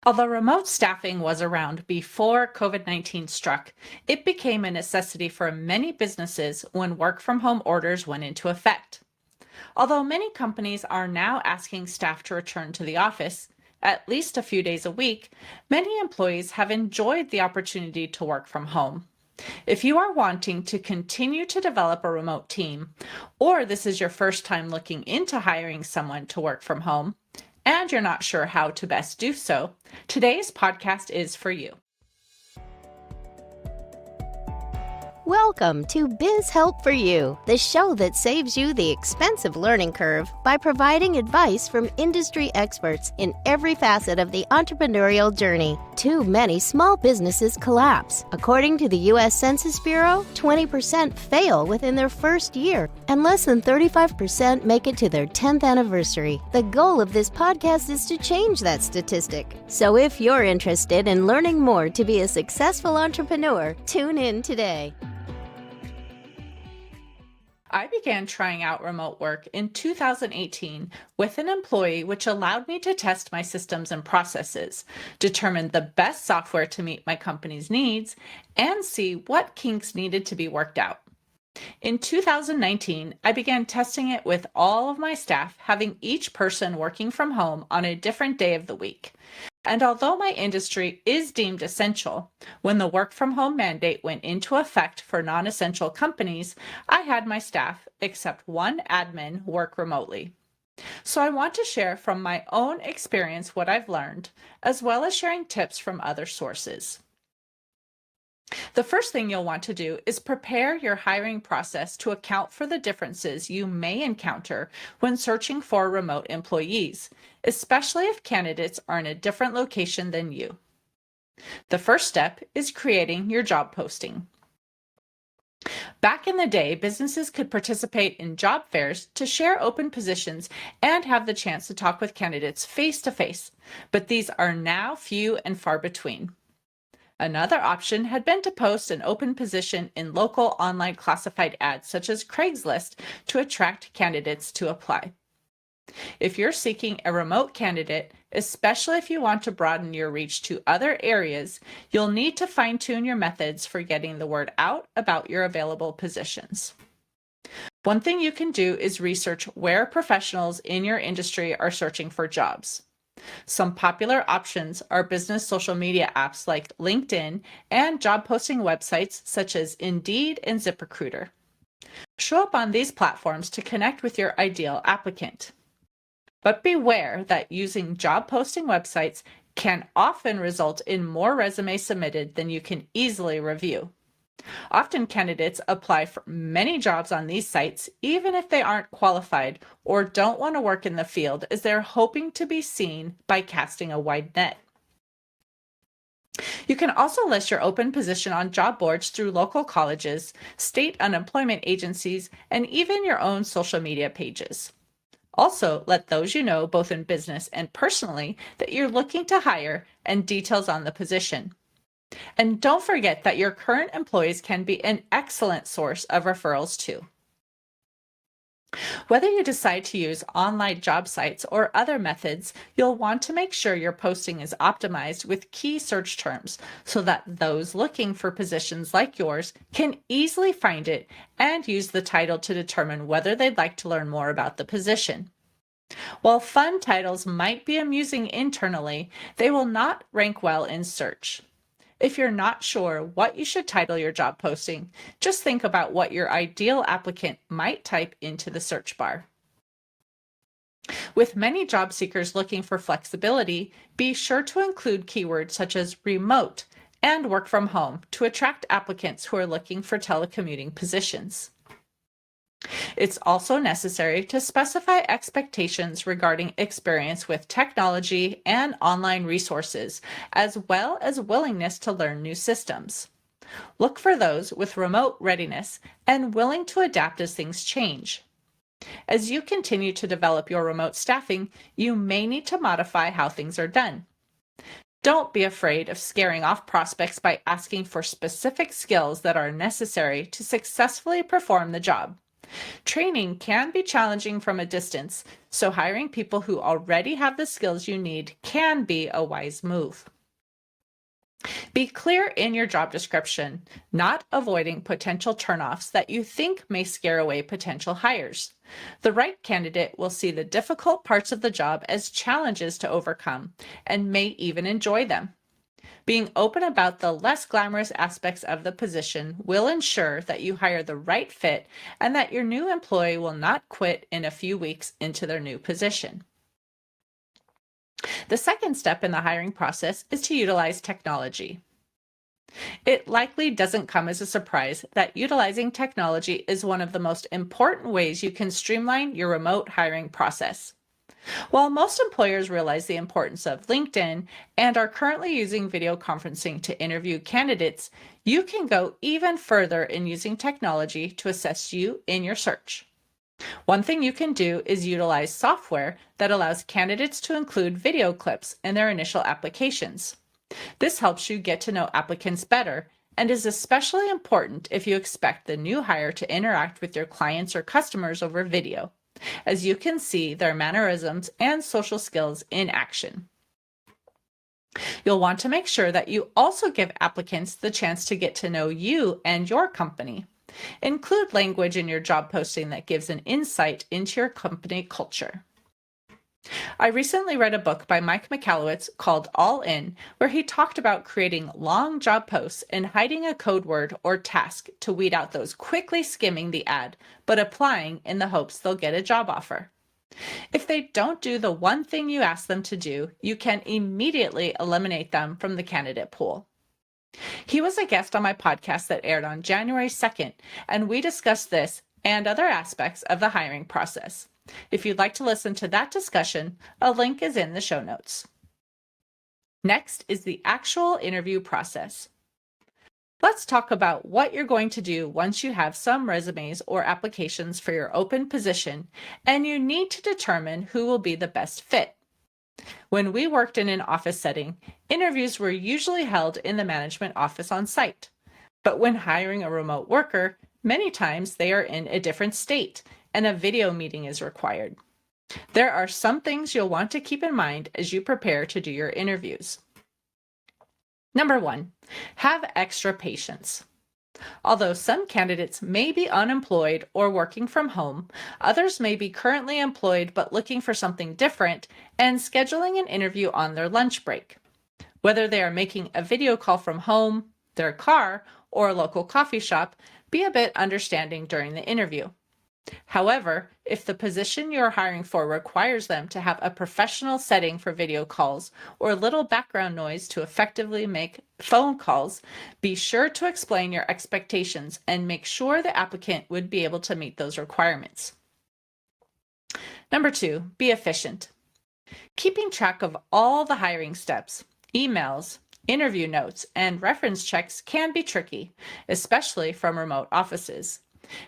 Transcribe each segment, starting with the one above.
Although remote staffing was around before COVID-19 struck, it became a necessity for many businesses when work from home orders went into effect. Although many companies are now asking staff to return to the office at least a few days a week, many employees have enjoyed the opportunity to work from home. If you are wanting to continue to develop a remote team, or this is your first time looking into hiring someone to work from home, and you're not sure how to best do so, today's podcast is for you. Welcome to Biz Help for You, the show that saves you the expensive learning curve by providing advice from industry experts in every facet of the entrepreneurial journey. Too many small businesses collapse. According to the U.S. Census Bureau, 20% fail within their first year, and less than 35% make it to their 10th anniversary. The goal of this podcast is to change that statistic. So if you're interested in learning more to be a successful entrepreneur, tune in today. I began trying out remote work in 2018 with an employee, which allowed me to test my systems and processes, determine the best software to meet my company's needs, and see what kinks needed to be worked out. In 2019, I began testing it with all of my staff, having each person working from home on a different day of the week. And although my industry is deemed essential, when the work from home mandate went into effect for non-essential companies, I had my staff, except one admin, work remotely. So I want to share from my own experience what I've learned, as well as sharing tips from other sources. The first thing you'll want to do is prepare your hiring process to account for the differences you may encounter when searching for remote employees, especially if candidates are in a different location than you. The first step is creating your job posting. Back in the day, businesses could participate in job fairs to share open positions and have the chance to talk with candidates face to face, but these are now few and far between. Another option had been to post an open position in local online classified ads such as Craigslist to attract candidates to apply. If you're seeking a remote candidate, especially if you want to broaden your reach to other areas, you'll need to fine-tune your methods for getting the word out about your available positions. One thing you can do is research where professionals in your industry are searching for jobs. Some popular options are business social media apps like LinkedIn and job posting websites such as Indeed and ZipRecruiter. Show up on these platforms to connect with your ideal applicant. But beware that using job posting websites can often result in more resumes submitted than you can easily review. Often candidates apply for many jobs on these sites, even if they aren't qualified or don't want to work in the field, as they're hoping to be seen by casting a wide net. You can also list your open position on job boards through local colleges, state unemployment agencies, and even your own social media pages. Also, let those you know, both in business and personally, that you're looking to hire and details on the position. And don't forget that your current employees can be an excellent source of referrals too. Whether you decide to use online job sites or other methods, you'll want to make sure your posting is optimized with key search terms so that those looking for positions like yours can easily find it and use the title to determine whether they'd like to learn more about the position. While fun titles might be amusing internally, they will not rank well in search. If you're not sure what you should title your job posting, just think about what your ideal applicant might type into the search bar. With many job seekers looking for flexibility, be sure to include keywords such as remote and work from home to attract applicants who are looking for telecommuting positions. It's also necessary to specify expectations regarding experience with technology and online resources, as well as willingness to learn new systems. Look for those with remote readiness and willing to adapt as things change. As you continue to develop your remote staffing, you may need to modify how things are done. Don't be afraid of scaring off prospects by asking for specific skills that are necessary to successfully perform the job. Training can be challenging from a distance, so hiring people who already have the skills you need can be a wise move. Be clear in your job description, not avoiding potential turnoffs that you think may scare away potential hires. The right candidate will see the difficult parts of the job as challenges to overcome and may even enjoy them. Being open about the less glamorous aspects of the position will ensure that you hire the right fit and that your new employee will not quit in a few weeks into their new position. The second step in the hiring process is to utilize technology. It likely doesn't come as a surprise that utilizing technology is one of the most important ways you can streamline your remote hiring process. While most employers realize the importance of LinkedIn and are currently using video conferencing to interview candidates, you can go even further in using technology to assist you in your search. One thing you can do is utilize software that allows candidates to include video clips in their initial applications. This helps you get to know applicants better and is especially important if you expect the new hire to interact with your clients or customers over video, as you can see their mannerisms and social skills in action. You'll want to make sure that you also give applicants the chance to get to know you and your company. Include language in your job posting that gives an insight into your company culture. I recently read a book by Mike Michalowicz called All In, where he talked about creating long job posts and hiding a code word or task to weed out those quickly skimming the ad, but applying in the hopes they'll get a job offer. If they don't do the one thing you ask them to do, you can immediately eliminate them from the candidate pool. He was a guest on my podcast that aired on January 2nd, and we discussed this and other aspects of the hiring process. If you'd like to listen to that discussion, a link is in the show notes. Next is the actual interview process. Let's talk about what you're going to do once you have some resumes or applications for your open position, and you need to determine who will be the best fit. When we worked in an office setting, interviews were usually held in the management office on site. But when hiring a remote worker, many times they are in a different state and a video meeting is required. There are some things you'll want to keep in mind as you prepare to do your interviews. Number 1, have extra patience. Although some candidates may be unemployed or working from home, others may be currently employed but looking for something different and scheduling an interview on their lunch break. Whether they are making a video call from home, their car, or a local coffee shop, be a bit understanding during the interview. However, if the position you're hiring for requires them to have a professional setting for video calls or little background noise to effectively make phone calls, be sure to explain your expectations and make sure the applicant would be able to meet those requirements. Number 2, be efficient. Keeping track of all the hiring steps, emails, interview notes, and reference checks can be tricky, especially from remote offices.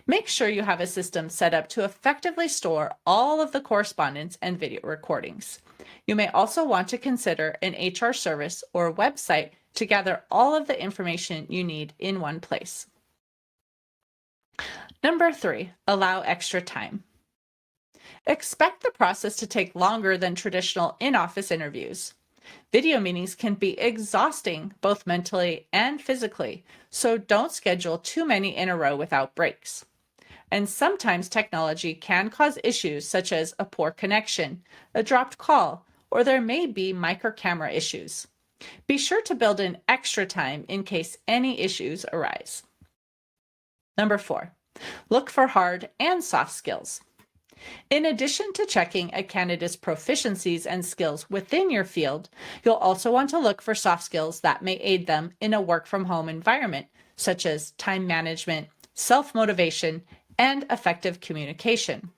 Make sure you have a system set up to effectively store all of the correspondence and video recordings. You may also want to consider an HR service or website to gather all of the information you need in one place. Number 3, allow extra time. Expect the process to take longer than traditional in-office interviews. Video meetings can be exhausting, both mentally and physically, so don't schedule too many in a row without breaks. And sometimes technology can cause issues such as a poor connection, a dropped call, or there may be micro camera issues. Be sure to build in extra time in case any issues arise. Number 4, look for hard and soft skills. In addition to checking a candidate's proficiencies and skills within your field, you'll also want to look for soft skills that may aid them in a work-from-home environment, such as time management, self-motivation, and effective communication.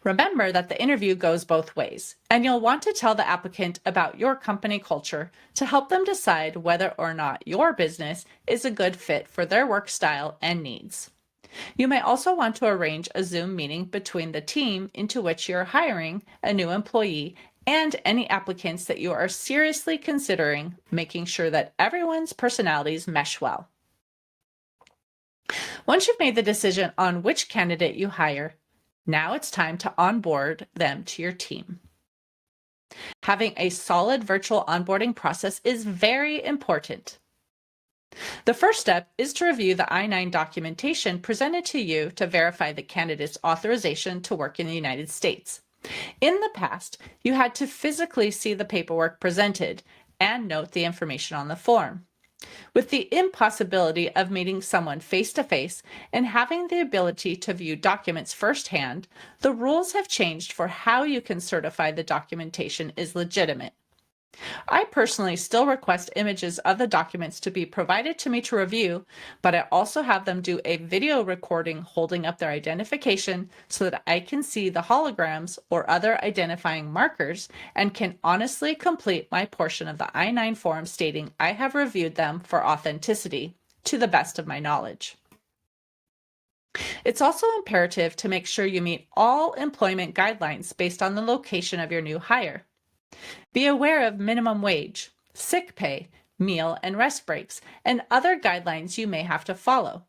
Remember that the interview goes both ways, and you'll want to tell the applicant about your company culture to help them decide whether or not your business is a good fit for their work style and needs. You may also want to arrange a Zoom meeting between the team into which you're hiring a new employee and any applicants that you are seriously considering, making sure that everyone's personalities mesh well. Once you've made the decision on which candidate you hire, now it's time to onboard them to your team. Having a solid virtual onboarding process is very important. The first step is to review the I-9 documentation presented to you to verify the candidate's authorization to work in the United States. In the past, you had to physically see the paperwork presented and note the information on the form. With the impossibility of meeting someone face-to-face and having the ability to view documents firsthand, the rules have changed for how you can certify the documentation is legitimate. I personally still request images of the documents to be provided to me to review, but I also have them do a video recording holding up their identification so that I can see the holograms or other identifying markers and can honestly complete my portion of the I-9 form stating I have reviewed them for authenticity to the best of my knowledge. It's also imperative to make sure you meet all employment guidelines based on the location of your new hire. Be aware of minimum wage, sick pay, meal and rest breaks, and other guidelines you may have to follow.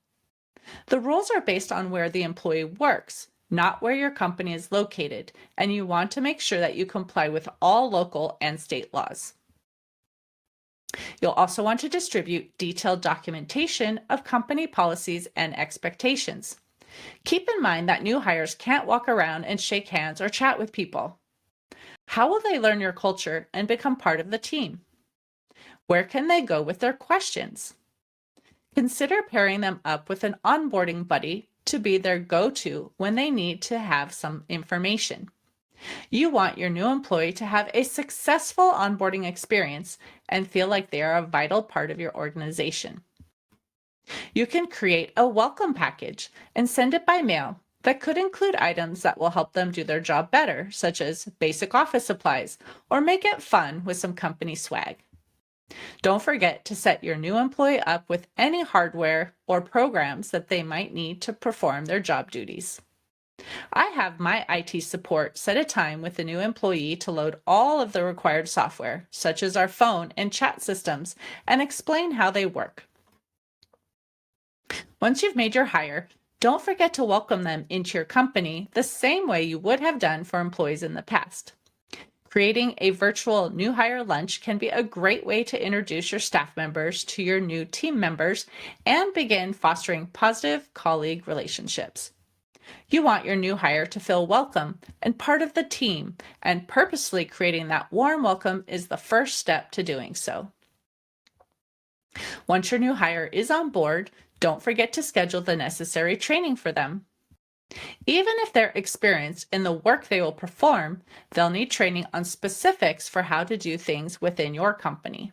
The rules are based on where the employee works, not where your company is located, and you want to make sure that you comply with all local and state laws. You'll also want to distribute detailed documentation of company policies and expectations. Keep in mind that new hires can't walk around and shake hands or chat with people. How will they learn your culture and become part of the team? Where can they go with their questions? Consider pairing them up with an onboarding buddy to be their go-to when they need to have some information. You want your new employee to have a successful onboarding experience and feel like they are a vital part of your organization. You can create a welcome package and send it by mail that could include items that will help them do their job better, such as basic office supplies, or make it fun with some company swag. Don't forget to set your new employee up with any hardware or programs that they might need to perform their job duties. I have my IT support set a time with the new employee to load all of the required software, such as our phone and chat systems, and explain how they work. Once you've made your hire, don't forget to welcome them into your company the same way you would have done for employees in the past. Creating a virtual new hire lunch can be a great way to introduce your staff members to your new team members and begin fostering positive colleague relationships. You want your new hire to feel welcome and part of the team, and purposely creating that warm welcome is the first step to doing so. Once your new hire is on board, don't forget to schedule the necessary training for them. Even if they're experienced in the work they will perform, they'll need training on specifics for how to do things within your company.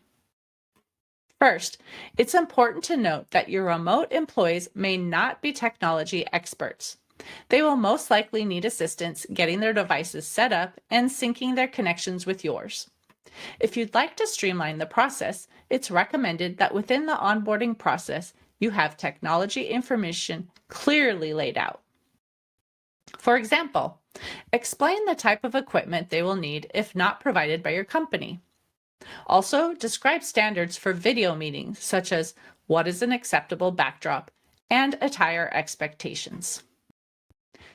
First, it's important to note that your remote employees may not be technology experts. They will most likely need assistance getting their devices set up and syncing their connections with yours. If you'd like to streamline the process, it's recommended that within the onboarding process, you have technology information clearly laid out. For example, explain the type of equipment they will need if not provided by your company. Also, describe standards for video meetings, such as what is an acceptable backdrop and attire expectations.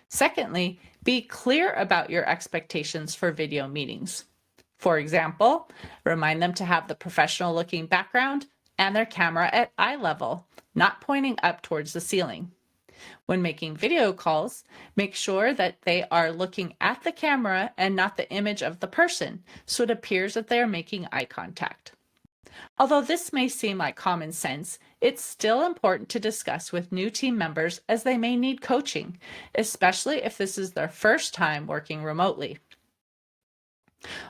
Secondly, be clear about your expectations for video meetings. For example, remind them to have the professional-looking background and their camera at eye level, not pointing up towards the ceiling. When making video calls, make sure that they are looking at the camera and not the image of the person, so it appears that they are making eye contact. Although this may seem like common sense, it's still important to discuss with new team members as they may need coaching, especially if this is their first time working remotely.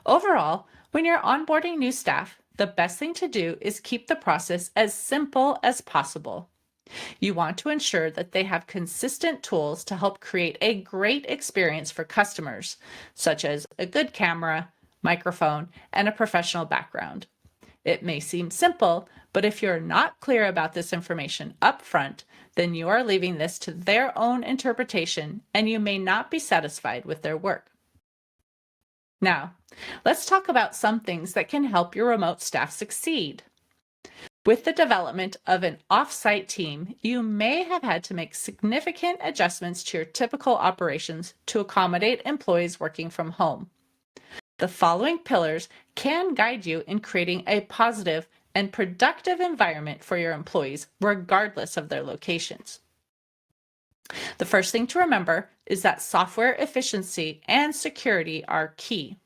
Overall, when you're onboarding new staff, the best thing to do is keep the process as simple as possible. You want to ensure that they have consistent tools to help create a great experience for customers, such as a good camera, microphone, and a professional background. It may seem simple, but if you're not clear about this information up front, then you are leaving this to their own interpretation and you may not be satisfied with their work. Now, let's talk about some things that can help your remote staff succeed. With the development of an off-site team, you may have had to make significant adjustments to your typical operations to accommodate employees working from home. The following pillars can guide you in creating a positive and productive environment for your employees, regardless of their locations. The first thing to remember is that software efficiency and security are key.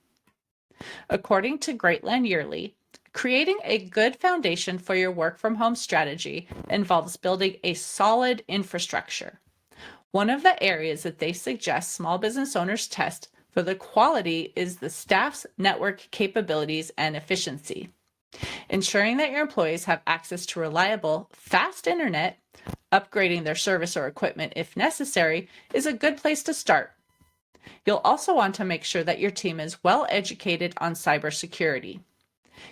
According to Greatland Yearly, creating a good foundation for your work from home strategy involves building a solid infrastructure. One of the areas that they suggest small business owners test for the quality is the staff's network capabilities and efficiency. Ensuring that your employees have access to reliable, fast internet, upgrading their service or equipment if necessary, is a good place to start. You'll also want to make sure that your team is well educated on cybersecurity.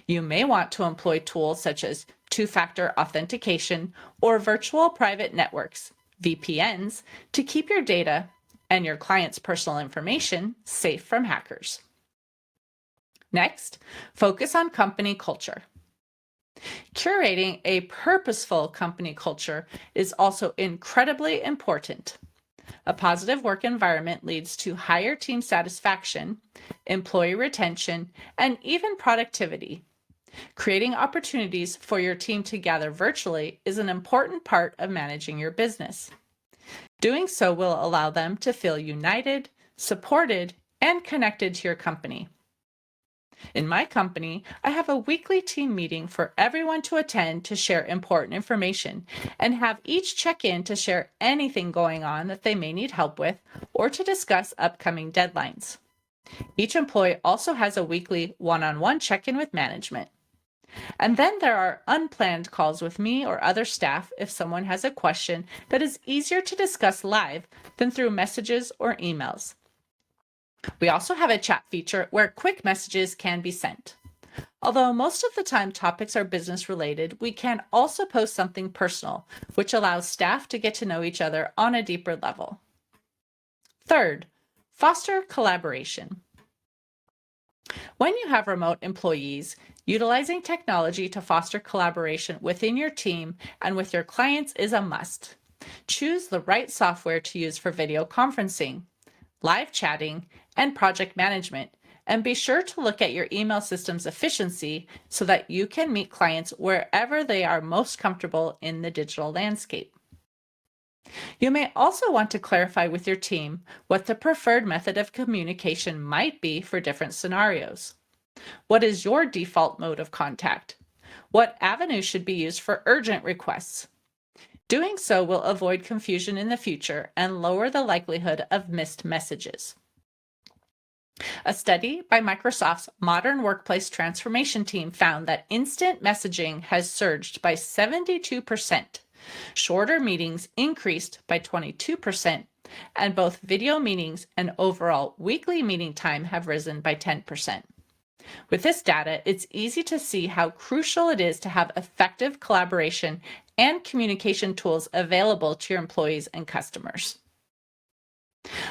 You may want to employ tools such as two-factor authentication or virtual private networks, VPNs, to keep your data and your clients' personal information safe from hackers. Next, focus on company culture. Curating a purposeful company culture is also incredibly important. A positive work environment leads to higher team satisfaction, employee retention, and even productivity. Creating opportunities for your team to gather virtually is an important part of managing your business. Doing so will allow them to feel united, supported, and connected to your company. In my company, I have a weekly team meeting for everyone to attend to share important information and have each check in to share anything going on that they may need help with or to discuss upcoming deadlines. Each employee also has a weekly one-on-one check-in with management. And then there are unplanned calls with me or other staff if someone has a question that is easier to discuss live than through messages or emails. We also have a chat feature where quick messages can be sent. Although most of the time topics are business related, we can also post something personal, which allows staff to get to know each other on a deeper level. Third, foster collaboration. When you have remote employees, utilizing technology to foster collaboration within your team and with your clients is a must. Choose the right software to use for video conferencing, live chatting, and project management, and be sure to look at your email system's efficiency so that you can meet clients wherever they are most comfortable in the digital landscape. You may also want to clarify with your team what the preferred method of communication might be for different scenarios. What is your default mode of contact? What avenue should be used for urgent requests? Doing so will avoid confusion in the future and lower the likelihood of missed messages. A study by Microsoft's Modern Workplace Transformation team found that instant messaging has surged by 72%. Shorter meetings increased by 22%, and both video meetings and overall weekly meeting time have risen by 10%. With this data, it's easy to see how crucial it is to have effective collaboration and communication tools available to your employees and customers.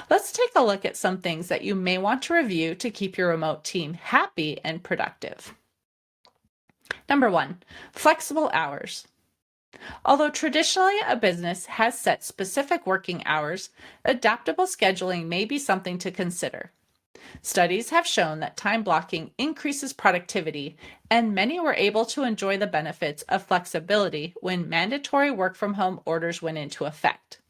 Let's take a look at some things that you may want to review to keep your remote team happy and productive. Number 1, flexible hours. Although traditionally a business has set specific working hours, adaptable scheduling may be something to consider. Studies have shown that time blocking increases productivity, and many were able to enjoy the benefits of flexibility when mandatory work from home orders went into effect.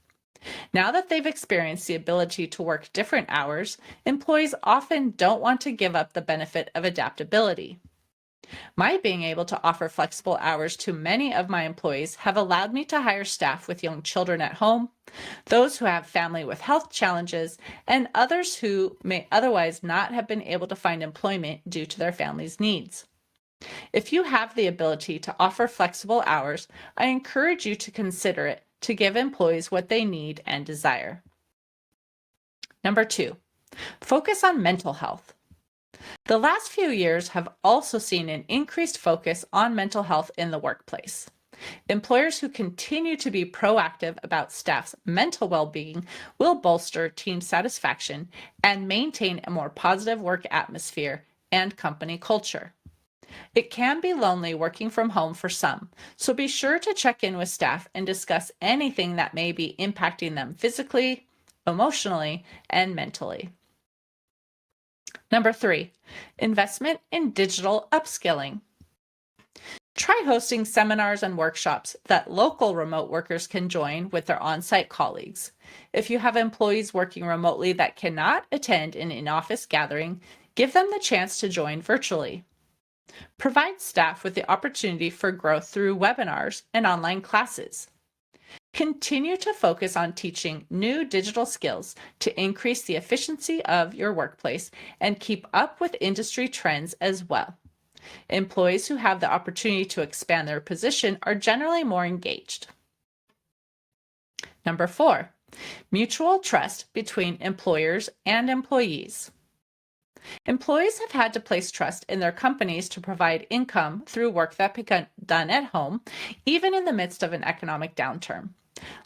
Now that they've experienced the ability to work different hours, employees often don't want to give up the benefit of adaptability. My being able to offer flexible hours to many of my employees have allowed me to hire staff with young children at home, those who have family with health challenges, and others who may otherwise not have been able to find employment due to their family's needs. If you have the ability to offer flexible hours, I encourage you to consider it to give employees what they need and desire. Number 2, focus on mental health. The last few years have also seen an increased focus on mental health in the workplace. Employers who continue to be proactive about staff's mental well-being will bolster team satisfaction and maintain a more positive work atmosphere and company culture. It can be lonely working from home for some, so be sure to check in with staff and discuss anything that may be impacting them physically, emotionally, and mentally. Number 3, investment in digital upskilling. Try hosting seminars and workshops that local remote workers can join with their on-site colleagues. If you have employees working remotely that cannot attend an in-office gathering, give them the chance to join virtually. Provide staff with the opportunity for growth through webinars and online classes. Continue to focus on teaching new digital skills to increase the efficiency of your workplace and keep up with industry trends as well. Employees who have the opportunity to expand their position are generally more engaged. Number 4, mutual trust between employers and employees. Employees have had to place trust in their companies to provide income through work that can be done at home, even in the midst of an economic downturn.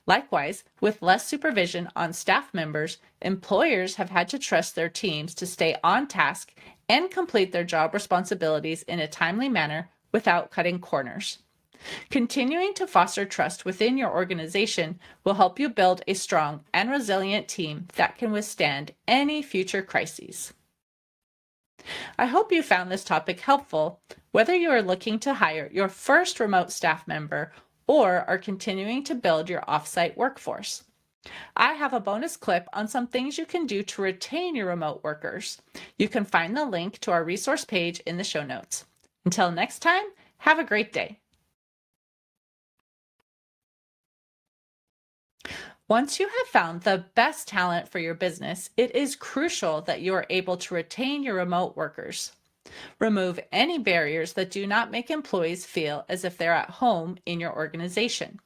Likewise, with less supervision on staff members, employers have had to trust their teams to stay on task and complete their job responsibilities in a timely manner without cutting corners. Continuing to foster trust within your organization will help you build a strong and resilient team that can withstand any future crises. I hope you found this topic helpful, whether you are looking to hire your first remote staff member or are continuing to build your offsite workforce. I have a bonus clip on some things you can do to retain your remote workers. You can find the link to our resource page in the show notes. Until next time, have a great day. Once you have found the best talent for your business, it is crucial that you are able to retain your remote workers. Remove any barriers that do not make employees feel as if they're at home in your organization.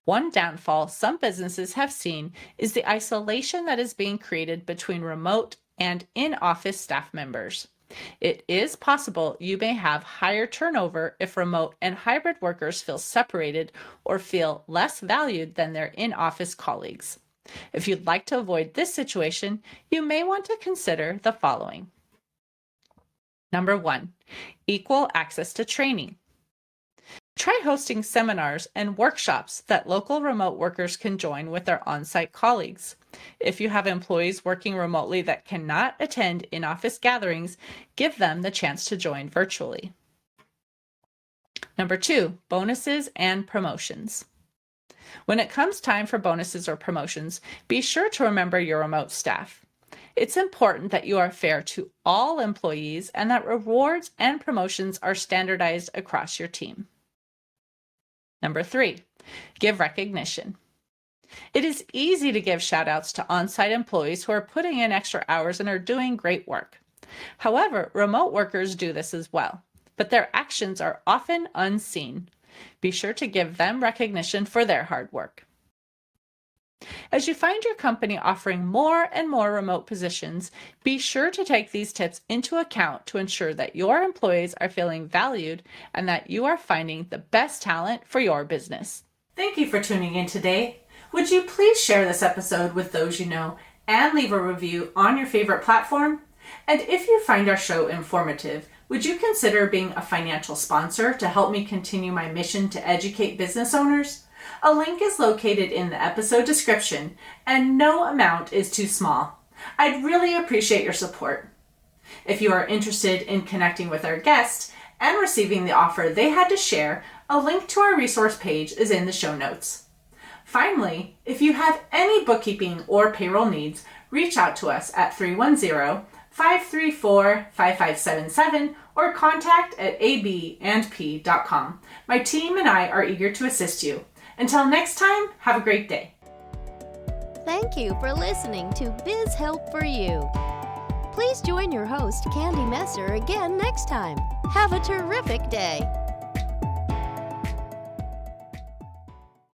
One downfall some businesses have seen is the isolation that is being created between remote and in-office staff members. It is possible you may have higher turnover if remote and hybrid workers feel separated or feel less valued than their in-office colleagues. If you'd like to avoid this situation, you may want to consider the following. Number 1, equal access to training. Try hosting seminars and workshops that local remote workers can join with their on-site colleagues. If you have employees working remotely that cannot attend in-office gatherings, give them the chance to join virtually. Number 2, bonuses and promotions. When it comes time for bonuses or promotions, be sure to remember your remote staff. It's important that you are fair to all employees and that rewards and promotions are standardized across your team. Number 3, give recognition. It is easy to give shout-outs to on-site employees who are putting in extra hours and are doing great work. However, remote workers do this as well, but their actions are often unseen. Be sure to give them recognition for their hard work. As you find your company offering more and more remote positions, be sure to take these tips into account to ensure that your employees are feeling valued and that you are finding the best talent for your business. Thank you for tuning in today. Would you please share this episode with those you know and leave a review on your favorite platform? And if you find our show informative, would you consider being a financial sponsor to help me continue my mission to educate business owners? A link is located in the episode description, and no amount is too small. I'd really appreciate your support. If you are interested in connecting with our guest and receiving the offer they had to share, a link to our resource page is in the show notes. Finally, if you have any bookkeeping or payroll needs, reach out to us at 310-534-5577 or contact@abandp.com. My team and I are eager to assist you. Until next time, have a great day. Thank you for listening to Biz Help for You. Please join your host, Candy Messer, again next time. Have a terrific day.